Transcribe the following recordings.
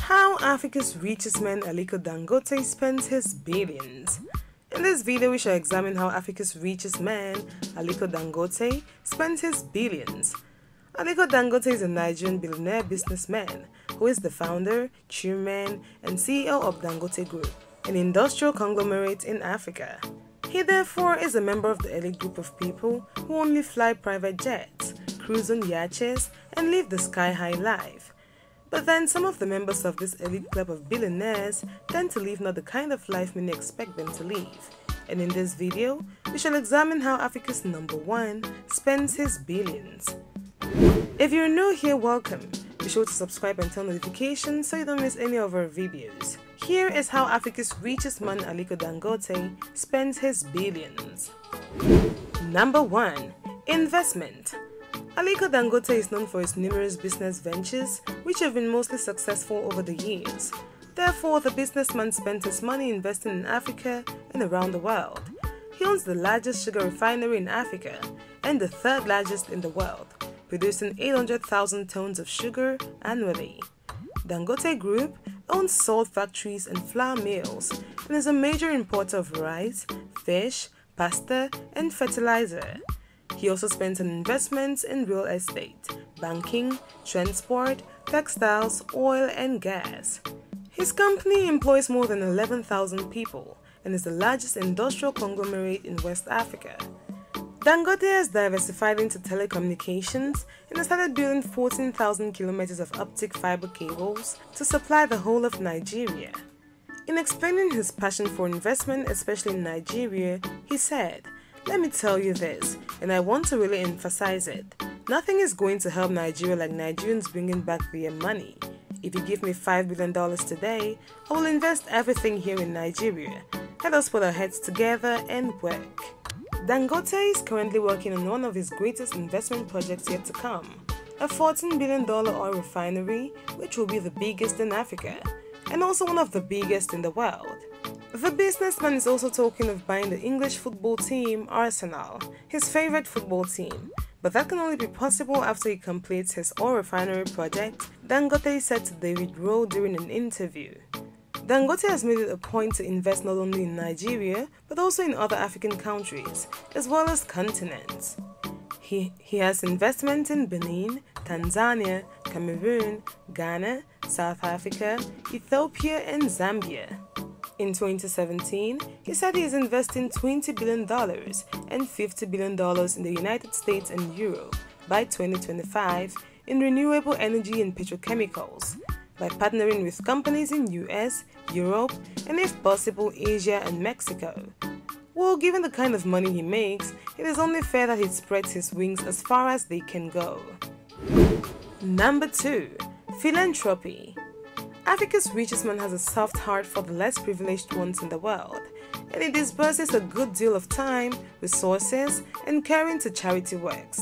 How Africa's richest man Aliko Dangote spends his billions. In this video, we shall examine how Africa's richest man, Aliko Dangote, spends his billions. Aliko Dangote is a Nigerian billionaire businessman who is the founder, chairman, and CEO of Dangote Group, an industrial conglomerate in Africa. He therefore is a member of the elite group of people who only fly private jets, cruise on yachts, and live the sky-high life. But then some of the members of this elite club of billionaires tend to live not the kind of life many expect them to live. And in this video, we shall examine how Africa's #1 spends his billions. If you're new here, welcome. Be sure to subscribe and turn notifications so you don't miss any of our videos. Here is how Africa's richest man Aliko Dangote spends his billions. Number 1. Investment. Aliko Dangote is known for his numerous business ventures, which have been mostly successful over the years. Therefore, the businessman spent his money investing in Africa and around the world. He owns the largest sugar refinery in Africa and the third largest in the world, producing 800,000 tons of sugar annually. Dangote Group owns salt factories and flour mills and is a major importer of rice, fish, pasta, and fertilizer. He also spends on investments in real estate, banking, transport, textiles, oil, and gas. His company employs more than 11,000 people and is the largest industrial conglomerate in West Africa. Dangote has diversified into telecommunications and has started building 14,000 kilometers of optic fiber cables to supply the whole of Nigeria. In explaining his passion for investment, especially in Nigeria, he said, "Let me tell you this, and I want to really emphasize it. Nothing is going to help Nigeria like Nigerians bringing back their money. If you give me $5 billion today, I will invest everything here in Nigeria. Let us put our heads together and work." Dangote is currently working on one of his greatest investment projects yet to come, a $14 billion oil refinery, which will be the biggest in Africa, and also one of the biggest in the world. The businessman is also talking of buying the English football team Arsenal, his favorite football team, but that can only be possible after he completes his oil refinery project, Dangote said to David Rowe during an interview. Dangote has made it a point to invest not only in Nigeria, but also in other African countries, as well as continents. He has investments in Benin, Tanzania, Cameroon, Ghana, South Africa, Ethiopia, and Zambia. In 2017, he said he is investing $20 billion and $50 billion in the United States and Europe by 2025 in renewable energy and petrochemicals, by partnering with companies in US, Europe, and if possible Asia and Mexico. Well, given the kind of money he makes, it is only fair that he spreads his wings as far as they can go. Number 2. Philanthropy. Africa's richest man has a soft heart for the less privileged ones in the world, and he disburses a good deal of time, resources, and care into charity works.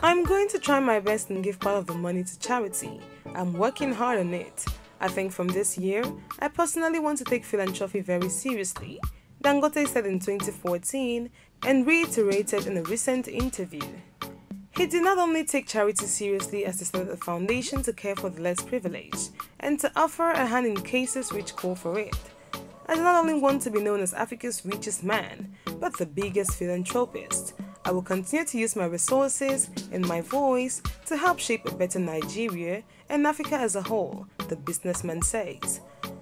"I'm going to try my best and give part of the money to charity. I'm working hard on it. I think from this year, I personally want to take philanthropy very seriously," Dangote said in 2014 and reiterated in a recent interview. He did not only take charity seriously as he started a foundation to care for the less privileged and to offer a hand in cases which call for it. "I do not only want to be known as Africa's richest man, but the biggest philanthropist. I will continue to use my resources and my voice to help shape a better Nigeria and Africa as a whole," the businessman says.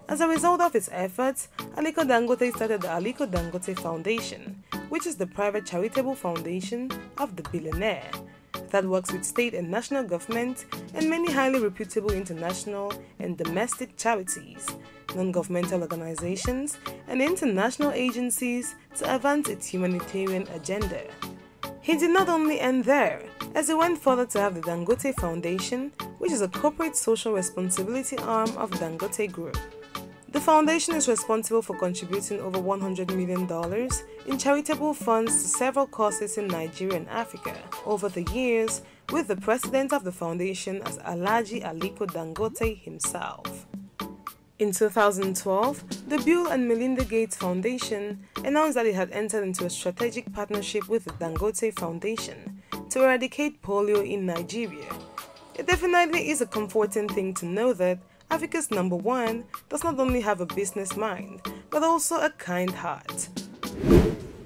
As a result of his efforts, Aliko Dangote started the Aliko Dangote Foundation, which is the private charitable foundation of the billionaire that works with state and national government and many highly reputable international and domestic charities, non-governmental organizations, and international agencies to advance its humanitarian agenda. He did not only end there, as he went further to have the Dangote Foundation, which is a corporate social responsibility arm of Dangote Group. The foundation is responsible for contributing over $100 million in charitable funds to several causes in Nigeria and Africa over the years, with the president of the foundation as Alhaji Aliko Dangote himself. In 2012, the Bill and Melinda Gates Foundation announced that it had entered into a strategic partnership with the Dangote Foundation to eradicate polio in Nigeria. It definitely is a comforting thing to know that Africa's number one does not only have a business mind, but also a kind heart.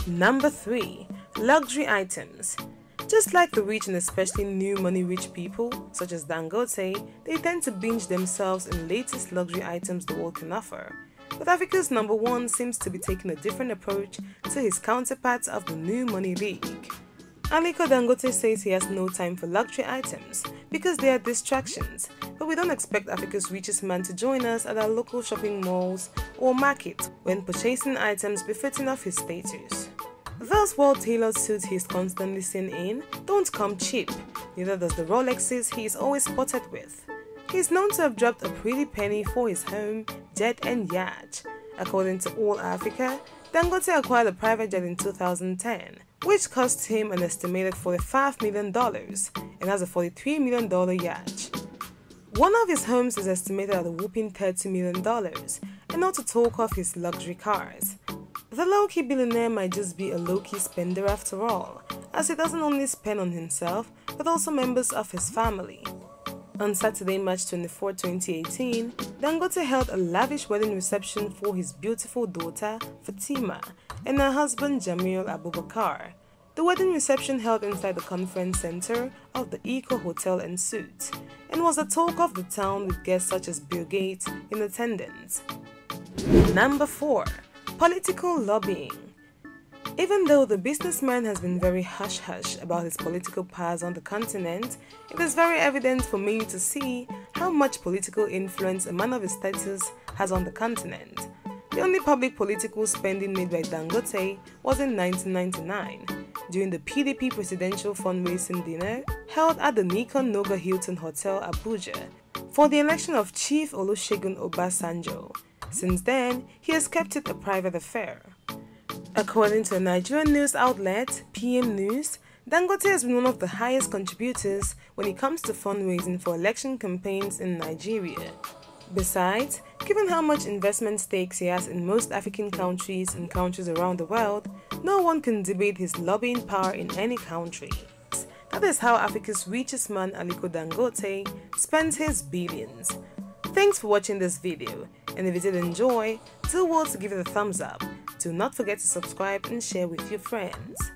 Number 3. Luxury items. Just like the rich and especially new money rich people, such as Dangote, they tend to binge themselves in the latest luxury items the world can offer. But Africa's number one seems to be taking a different approach to his counterparts of the new money league. Aliko Dangote says he has no time for luxury items because they are distractions, but we don't expect Africa's richest man to join us at our local shopping malls or market when purchasing items befitting of his status. Those well-tailored suits he is constantly seen in don't come cheap, neither does the Rolexes he is always spotted with. He is known to have dropped a pretty penny for his home, jet and yacht. According to All Africa, Dangote acquired a private jet in 2010, which cost him an estimated $45 million and has a $43 million yacht. One of his homes is estimated at a whopping $30 million, and not to talk of his luxury cars. The low-key billionaire might just be a low-key spender after all, as he doesn't only spend on himself, but also members of his family. On Saturday, March 24, 2018, Dangote held a lavish wedding reception for his beautiful daughter, Fatima, and her husband, Jamil Abubakar. The wedding reception held inside the conference center of the Eco Hotel and Suites, and was the talk of the town with guests such as Bill Gates in attendance. Number 4. Political lobbying. Even though the businessman has been very hush-hush about his political powers on the continent, it is very evident for me to see how much political influence a man of his status has on the continent. The only public political spending made by Dangote was in 1999, during the PDP presidential fundraising dinner held at the Nikon Noga Hilton Hotel, Abuja, for the election of Chief Olusegun Obasanjo. Since then, he has kept it a private affair. According to a Nigerian news outlet, PM News, Dangote has been one of the highest contributors when it comes to fundraising for election campaigns in Nigeria. Besides, given how much investment stakes he has in most African countries and countries around the world, no one can debate his lobbying power in any country. That is how Africa's richest man, Aliko Dangote, spends his billions. Thanks for watching this video, and if you did enjoy, do well to give it a thumbs up. Do not forget to subscribe and share with your friends.